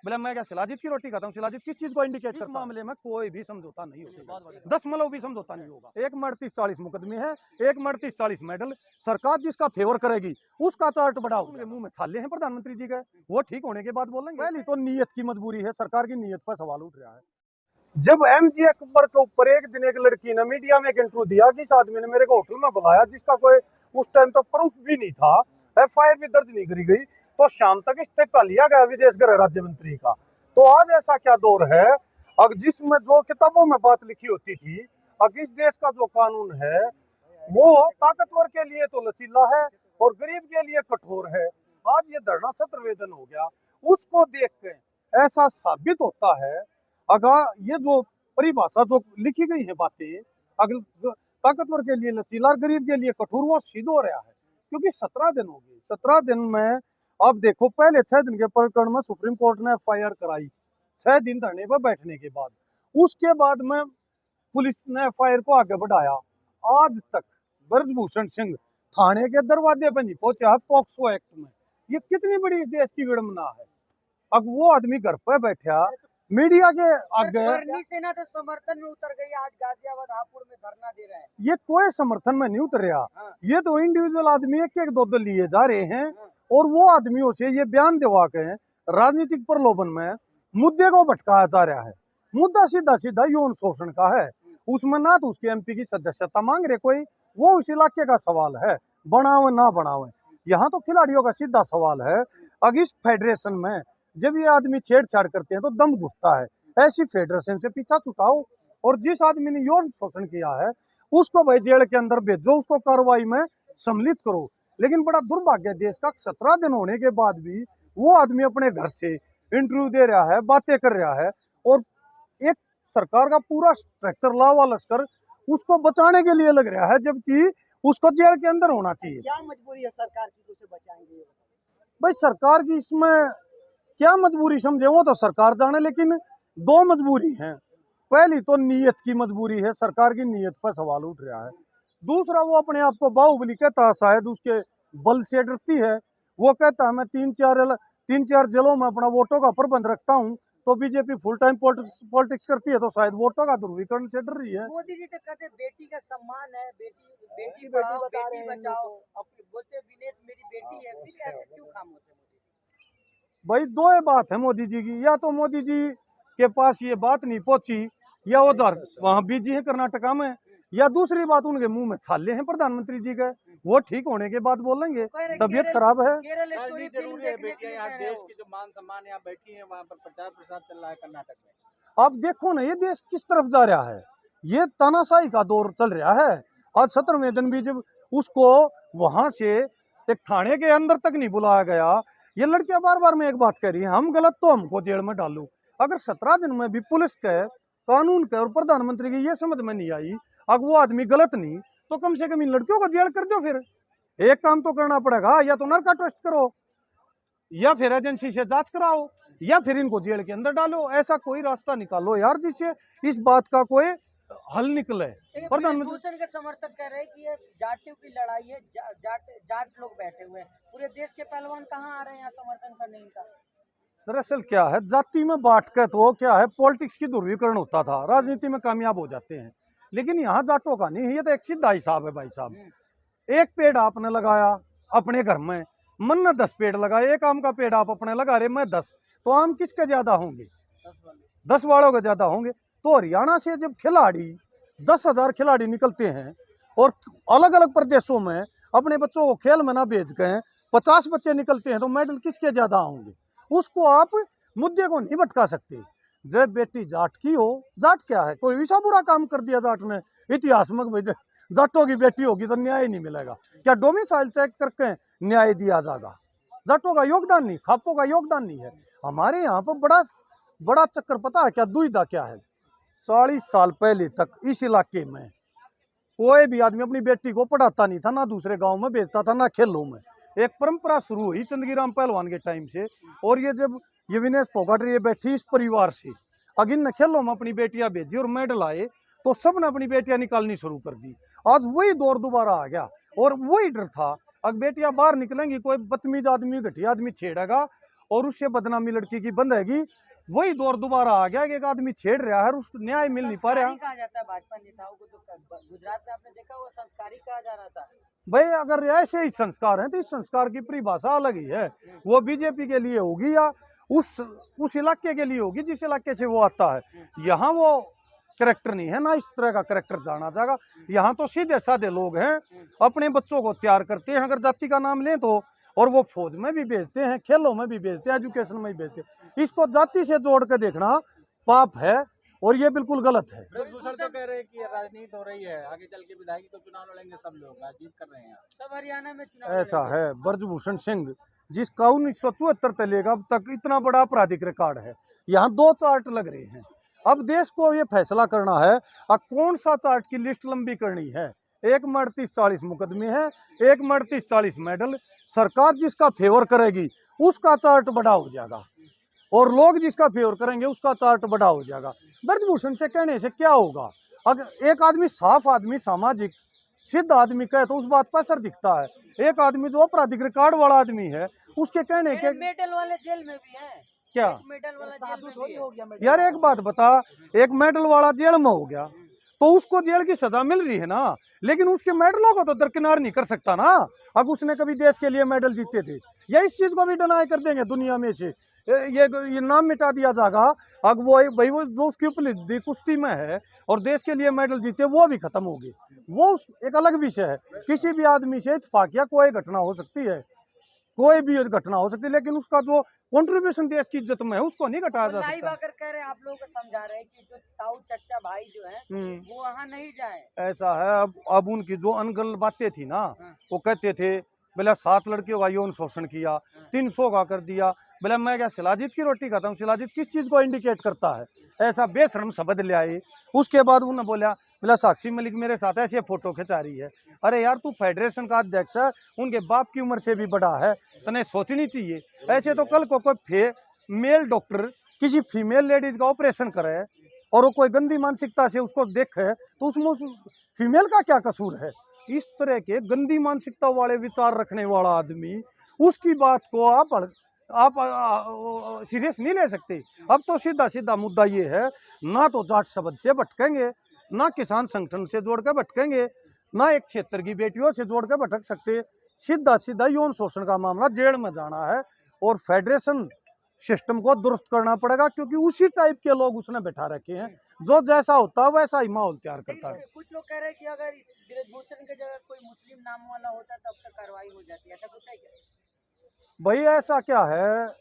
बोले मैं क्या शिलाजीत की रोटी खाता हूँ? शिलाजीत किस चीज को इंडिकेट करता है? इस मामले में कोई भी समझौता नहीं हो सकता, 10 भी समझौता नहीं होगा। एक मर्द 30-40 मुकदमे है, एक मर्द 30-40 मेडल। सरकार जिसका फेवर करेगी उसका चार्ट बढ़ाओ। उनके मुंह में छाले हैं प्रधानमंत्री जी के, वो ठीक होने के बाद बोलेंगे। पहली तो नीयत की मजबूरी है, सरकार की नीयत पर सवाल उठ रहा है। जब एमजी अकबर के ऊपर एक दिन एक लड़की ने मीडिया में एक इंटरव्यू दिया कि इस आदमी ने मेरे को होटल में बुलाया, जिसका कोई उस टाइम तो प्रूफ भी नहीं था, एफआईआर भी दर्ज नहीं करी गई, तो शाम तक इस्तीफा लिया गया विदेश गृह राज्य मंत्री का। तो आज ऐसा क्या दौर है, अब जिसमें जो किताबों में बात लिखी होती थी, अब इस देश का जो कानून है वो ताकतवर के लिए तो लचीला है और गरीब के लिए कठोर है। आज ये धरना सत्र वेदन हो गया, उसको देख के ऐसा साबित होता है, अगर ये जो परिभाषा जो लिखी गई है बातें, अगर ताकतवर के लिए लचीला और गरीब के लिए कठोर, वो सिद्ध हो रहा है। क्योंकि 17 दिन हो गए, 17 दिन में अब देखो, पहले 6 दिन के प्रकरण में सुप्रीम कोर्ट ने एफआईआर कराई 6 दिन धरने पर बैठने के बाद, उसके बाद में पुलिस ने एफआईआर को आगे बढ़ाया। आज तक ब्रजभूषण सिंह थाने के दरवाजे पर नहीं पहुंचा है पॉक्सो एक्ट में। ये कितनी बड़ी इस देश की विडंबना है। अब वो आदमी घर पे बैठा मीडिया के आगे, करनी सेना तो समर्थन में उतर गई, आज गाजियाबाद हापुड़ में धरना दे रहे हैं। ये कोई समर्थन में नहीं उतरिया। ये तो इंडिविजुअल आदमी एक एक दो लिए जा रहे हैं और वो आदमियों से ये बयान दिवा के राजनीतिक प्रलोभन में मुद्दे को भटकाया जा रहा है। मुद्दा सीधा सीधा यौन शोषण का है, उसमें ना तो उसके एमपी की सदस्यता मांग रहे कोई, वो उस इलाके का सवाल है, बनावे ना बनावे। यहाँ तो खिलाड़ियों का सीधा सवाल है। अब इस फेडरेशन में जब ये आदमी छेड़छाड़ करते हैं तो दम घुटता है, ऐसी फेडरेशन से पीछा छुटाओ और जिस आदमी ने यौन शोषण किया है उसको भाई जेल के अंदर भेजो, उसको कार्रवाई में सम्मिलित करो। लेकिन बड़ा दुर्भाग्य देश का, 17 दिन होने के बाद भी वो आदमी अपने घर से इंटरव्यू दे रहा है, बातें कर रहा है और एक सरकार का पूरा स्ट्रक्चर लावा लश्कर उसको बचाने के लिए लग रहा है, जबकि उसको जेल के अंदर होना चाहिए। क्या मजबूरी है सरकार की, उसे बचाएंगे? भाई सरकार की इसमें क्या मजबूरी समझे वो तो सरकार जाने, लेकिन दो मजबूरी हैं। पहली तो नीयत की मजबूरी है, सरकार की नीयत पर सवाल उठ रहा है। दूसरा, वो अपने आप को बाहुबली कहता है, शायद उसके बल से डरती है। वो कहता है मैं तीन चार जिलों में अपना वोटों का प्रबंध रखता हूँ, तो बीजेपी फुल टाइम पॉलिटिक्स करती है, तो शायद वोटों का ध्रुवीकरण से डर रही है। मोदी जी तो कहते बेटी का सम्मान है, बेटी पढ़ाओ बेटी बचाओ, बोलते विनेश मेरी बेटी है, फिर ऐसे क्यों खामोश है? भाई दो बात है मोदी जी की, या तो मोदी जी के पास ये बात नहीं पहुंची, या वो वहां बिजी है कर्नाटका में, या दूसरी बात उनके मुंह में छाले हैं प्रधानमंत्री जी के, वो ठीक होने के बाद बोलेंगे। तबीयत खराब है। जरूरी है बेटियां, देश की जो मान सम्मान यहाँ बैठी है, वहाँ पर प्रचार प्रसार चल रहा है कर्नाटक में। आप देखो ना ये देश किस तरफ जा रहा है, ये तानाशाही का दौर चल रहा है। आज 17वें दिन भी जब उसको वहां से एक थाने के अंदर तक नहीं बुलाया गया, ये लड़कियां बार बार में एक बात कह रही है, हम गलत तो हमको जेल में डालो। अगर 17 दिन में भी पुलिस के, कानून के और प्रधानमंत्री की ये समझ में नहीं आई, अगर वो आदमी गलत नहीं तो कम से कम इन लड़कियों को जेल कर दो। फिर एक काम तो करना पड़ेगा, या तो नरका टेस्ट करो, या फिर एजेंसी से जांच कराओ, या फिर इनको जेल के अंदर डालो। ऐसा कोई रास्ता निकालो यार जिससे इस बात का कोई हल निकले। प्रधानमंत्री के समर्थक कह रहे हैं कि ये जाटों की लड़ाई है, जाट लोग बैठे हुए हैं, पूरे देश के पहलवान कहाँ आ रहे हैं यहाँ समर्थन करने इनका? दरअसल क्या है, जाति में बांट कर तो क्या है, पॉलिटिक्स की ध्रुवीकरण होता था, राजनीति में कामयाब हो जाते हैं। लेकिन यहाँ जाटों का नहीं है, ये तो एक सीधा हिसाब है भाई साहब। एक पेड़ आपने लगाया अपने घर में, मन ने 10 पेड़ लगाए, एक आम का पेड़ आप अपने लगा रहे, मैं 10, तो आम किसके ज्यादा होंगे? 10 वालों के ज्यादा होंगे। तो हरियाणा से जब खिलाड़ी 10,000 खिलाड़ी निकलते हैं और अलग अलग प्रदेशों में अपने बच्चों को खेल में ना भेज के 50 बच्चे निकलते हैं, तो मेडल किसके ज्यादा होंगे? उसको आप मुद्दे को नहीं भटका सकते। जब बेटी जाट की हो, जाट क्या है, कोई ऐसा बुरा काम कर दिया जाट ने इतिहास में, जाटों की बेटी होगी तो न्याय नहीं मिलेगा? क्या डोमिसाइल चेक करके न्याय दिया जाएगा? जाटों का योगदान नहीं, खापों का योगदान नहीं है। हमारे यहाँ पर बड़ा बड़ा चक्कर पता है क्या, दुविधा क्या है? 40 साल पहले तक इस इलाके में कोई भी आदमी अपनी बेटी को पढ़ाता नहीं था, ना दूसरे गांव में भेजता था, ना खेलों में। एक परंपरा शुरू हुई चंदगीराम पहलवान के टाइम से, और ये जब ये विनेश फोगाट ये बैठी इस परिवार से, अगर इन खेलों में अपनी बेटियां भेजी और मेडल आए, तो सब ने अपनी बेटियां निकालनी शुरू कर दी। आज वही दौर दोबारा आ गया, और वही डर था, अब बेटियां बाहर निकलेंगी, कोई बदतमीज आदमी, घटिया आदमी छेड़ेगा और उससे बदनामी लड़की की बंधेगी। वही दौर दोबारा आ गया कि एक आदमी छेड़ रहा है, उस न्याय मिल नहीं पा रहा। संस्कारी कहा जाता है भाजपा नेताओं को, तो गुजरात में आपने देखा वो संस्कारी कहा जा रहा था। भाई अगर ऐसे ही संस्कार हैं तो इस संस्कार की परिभाषा अलग ही है। वो बीजेपी के लिए होगी या उस इलाके के लिए होगी जिस इलाके से वो आता है। यहाँ वो करेक्टर नहीं है, ना इस तरह का करेक्टर जाना जाएगा। यहाँ तो सीधे साधे लोग हैं, अपने बच्चों को तैयार करते हैं, अगर जाति का नाम लें तो, और वो फौज में भी भेजते हैं, खेलों में भी भेजते हैं, एजुकेशन में भी भेजते हैं। इसको जाति से जोड़ के देखना पाप है और ये बिल्कुल गलत है। ब्रजभूषण तो कह रहे हैं कि राजनीति हो रही है, आगे चल के विधायक तो चुनाव लड़ेंगे सब लोग, राजनीति कर रहे हैं सब हरियाणा में चुनाव ऐसा है। ब्रजभूषण सिंह जिसका 1974 से लेकर अब तक इतना बड़ा आपराधिक रिकॉर्ड है, यहाँ 2 चार्ट लग रहे हैं। अब देश को ये फैसला करना है अब कौन सा चार्ट की लिस्ट लंबी करनी है। एक में 38-40 मुकदमे हैं, एक में 38-40 मेडल। सरकार जिसका फेवर करेगी उसका चार्ट बड़ा हो जाएगा और लोग जिसका फेवर करेंगे उसका चार्ट बड़ा हो जाएगा। ब्रजभूषण से कहने से क्या होगा? अगर एक आदमी साफ आदमी, सामाजिक सिद्ध आदमी कहे तो उस बात पर असर दिखता है। एक आदमी जो आपराधिक रिकॉर्ड वाला आदमी है उसके कहने के मेडल वाले जेल में भी है क्या? मेडल वाला जेल में भी हो गया। यार एक बात बता, एक मेडल वाला जेल में हो गया तो उसको जेल की सजा मिल रही है ना, लेकिन उसके मेडलों को तो दरकिनार नहीं कर सकता ना। अगर उसने कभी देश के लिए मेडल जीते थे, या इस चीज को भी डिनाई कर देंगे दुनिया में से, ये नाम मिटा दिया जाएगा। अगर वो भाई वो जो उसकी उपलब्धि कुश्ती में है और देश के लिए मेडल जीते वो भी खत्म हो गए, वो एक अलग विषय है। किसी भी आदमी से इत्तेफाकिया कोई घटना हो सकती है, कोई भी घटना हो सकती है, लेकिन उसका जो कंट्रीब्यूशन देश की इज्जत में है उसको नहीं घटाया जा लाइव सकता। आकर कह रहे हैं, आप लोगों को समझा रहे हैं कि जो ताऊ चच्चा भाई जो है वो वहाँ नहीं जाए। ऐसा है। अब उनकी जो अनगल बातें थी ना, वो कहते थे बोले 7 लड़कियों का यौन शोषण किया, 300 का कर दिया। बोले मैं क्या शिलाजीत की रोटी खाता हूँ? शिलाजीत किस चीज को इंडिकेट करता है? ऐसा बेशर्म शब्द ले आए। उसके बाद उन्होंने बोला साक्षी मलिक मेरे साथ ऐसे फोटो खिंचा रही है। अरे यार तू फेडरेशन का अध्यक्ष है, उनके बाप की उम्र से भी बड़ा है, तने सोचनी चाहिए। ऐसे तो कल को कोई मेल डॉक्टर किसी फीमेल लेडीज का ऑपरेशन करे और वो कोई गंदी मानसिकता से उसको देखे तो उसमें उस फीमेल का क्या कसूर है? इस तरह के गंदी मानसिकता वाले विचार रखने वाला आदमी, उसकी बात को आप सीरियस नहीं ले सकते। अब तो सीधा सीधा मुद्दा ये है, ना तो जाट शब्द से भटकेंगे, ना किसान संगठन से जोड़ कर भटकेंगे, ना एक क्षेत्र की बेटियों से जोड़ कर भटक सकते। सीधा सीधा यौन शोषण का मामला जेल में जाना है और फेडरेशन सिस्टम को दुरुस्त करना पड़ेगा, क्योंकि उसी टाइप के लोग उसने बैठा रखे हैं, जो जैसा होता है वैसा ही माहौल तैयार करता है। कुछ लोग कह रहे हैं कि अगर इस ब्रजभूषण की जगह कोई मुस्लिम नाम वाला होता तब तक कार्रवाई हो जाती है, ऐसा कुछ है क्या? भाई ऐसा क्या है,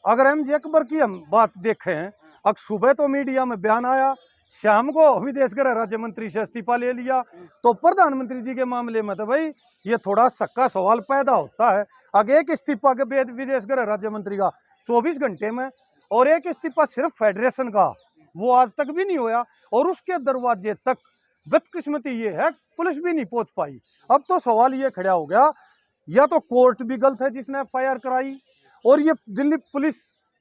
अगर एमजे अकबर की हम बात देखें, अब सुबह तो मीडिया में बयान आया, शाम को विदेश गृह राज्य मंत्री से इस्तीफा ले लिया, तो प्रधानमंत्री जी के मामले में तो भाई ये थोड़ा सक्का सवाल पैदा होता है। अगर एक इस्तीफा के विदेश गृह राज्य मंत्री का 24 घंटे में, और एक इस्तीफा सिर्फ फेडरेशन का, वो आज तक भी नहीं होया, और उसके दरवाजे तक बदकिस्मती ये है पुलिस भी नहीं पहुंच पाई। अब तो सवाल ये खड़ा हो गया, या तो कोर्ट भी गलत है जिसने FIR कराई, और ये दिल्ली पुलिस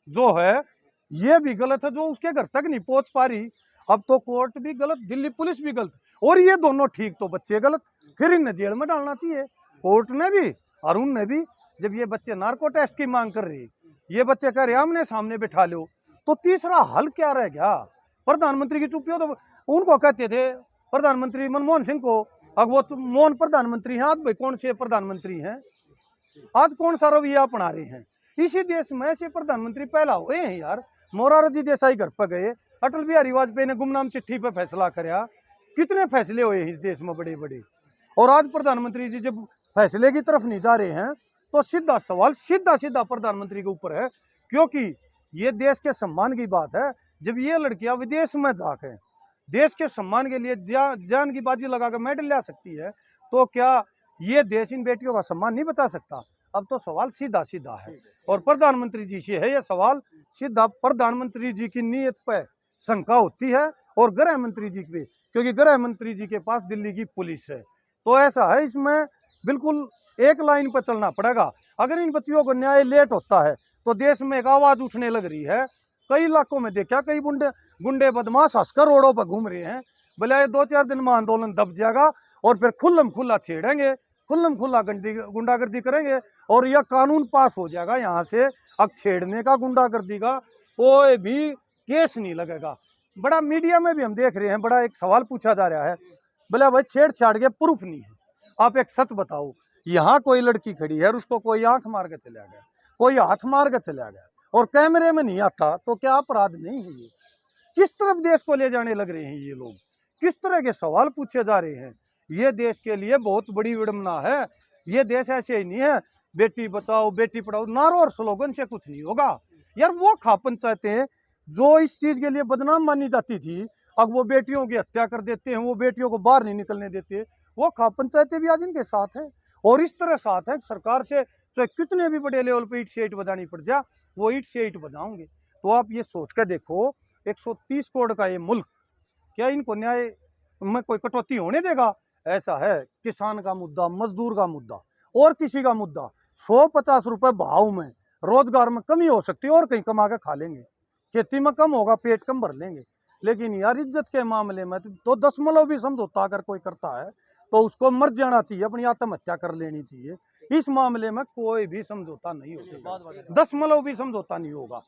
जो है ये भी गलत है जो उसके घर तक नहीं पहुंच पा रही। अब तो कोर्ट भी गलत, दिल्ली पुलिस भी गलत, और ये दोनों ठीक तो बच्चे गलत, फिर इन्हें जेल में डालना चाहिए, कोर्ट ने भी और उनने भी। जब ये बच्चे नार्को टेस्ट की मांग कर रहे, ये बच्चे कह रहे आमने सामने बिठा लो, तो तीसरा हल क्या रह गया? प्रधानमंत्री की चुप्पी हो तो उनको कहते थे प्रधानमंत्री मनमोहन सिंह को, अब वो तो मोहन प्रधानमंत्री हैं, आज भाई कौन से प्रधानमंत्री हैं? आज कौन सा रवैया अपना रहे हैं? इसी देश में ऐसे प्रधानमंत्री पहला हुए हैं यार। मोरारजी देसाई घर पर गए, अटल बिहारी वाजपेयी ने गुमनाम चिट्ठी पे फैसला कराया, कितने फैसले हुए इस देश में बड़े बड़े, और आज प्रधानमंत्री जी जब फैसले की तरफ नहीं जा रहे हैं तो सीधा सवाल सीधा प्रधानमंत्री के ऊपर है, क्योंकि ये देश के सम्मान की बात है। जब ये लड़कियां विदेश में जाकर देश के सम्मान के लिए जान की बाजी लगाकर मेडल ला सकती है, तो क्या ये देश इन बेटियों का सम्मान नहीं बचा सकता? अब तो सवाल सीधा है, और प्रधानमंत्री जी से है ये सवाल सीधा। प्रधानमंत्री जी की नीयत पर शंका होती है और गृह मंत्री जी पे, क्योंकि गृह मंत्री जी के पास दिल्ली की पुलिस है। तो ऐसा है, इसमें बिल्कुल एक लाइन पर चलना पड़ेगा। अगर इन बच्चियों को न्याय लेट होता है तो देश में एक आवाज उठने लग रही है। कई इलाकों में देखा, कई गुंडे बदमाश हंसकर रोडों पर घूम रहे हैं, बोले 2-4 दिन में आंदोलन दब जाएगा और फिर खुल्लम खुल्ला छेड़ेंगे, खुल्लम खुल्ला गुंडागर्दी करेंगे और यह कानून पास हो जाएगा यहाँ से अब छेड़ने का गुंडागर्दी का कोई भी केस नहीं लगेगा। बड़ा मीडिया में भी हम देख रहे हैं, बड़ा एक सवाल पूछा जा रहा है, बोले भाई छेड़छाड़ के प्रूफ नहीं है, आप एक सच बताओ। यहाँ कोई लड़की खड़ी है और उसको कोई आंख मार के चला गया, कोई हाथ मार के चला गया और कैमरे में नहीं आता, तो क्या अपराध नहीं है ये? किस तरफ देश को ले जाने लग रहे हैं ये लोग, किस तरह के सवाल पूछे जा रहे हैं। ये देश के लिए बहुत बड़ी विडंबना है। ये देश ऐसे ही नहीं है बेटी बचाओ बेटी पढ़ाओ नारों और स्लोगन से कुछ नहीं होगा यार। वो खा पंचायतें जो इस चीज के लिए बदनाम मानी जाती थी, अब वो बेटियों की हत्या कर देते हैं, वो बेटियों को बाहर नहीं निकलने देते, वो खा पंचायतें भी आज इनके साथ है। और इस तरह साथ है सरकार से, चाहे कितने भी बड़े लेवल पे ईट से ईट बजानी पड़ जा, वो ईट से ईट बजाओगे। तो आप ये सोच कर देखो, 130 करोड़ का ये मुल्क, क्या इनको न्याय में कोई कटौती होने देगा? ऐसा है किसान का मुद्दा, मजदूर का मुद्दा और किसी का मुद्दा, 150 रुपए भाव में रोजगार में कमी हो सकती है और कहीं कमा के खा लेंगे, खेती में कम होगा पेट कम भर लेंगे। लेकिन यार इज्जत के मामले में तो दशमलव भी समझौता अगर कोई करता है तो उसको मर जाना चाहिए, अपनी आत्महत्या कर लेनी चाहिए। इस मामले में कोई भी समझौता नहीं हो सकता, दशमलव भी समझौता नहीं होगा।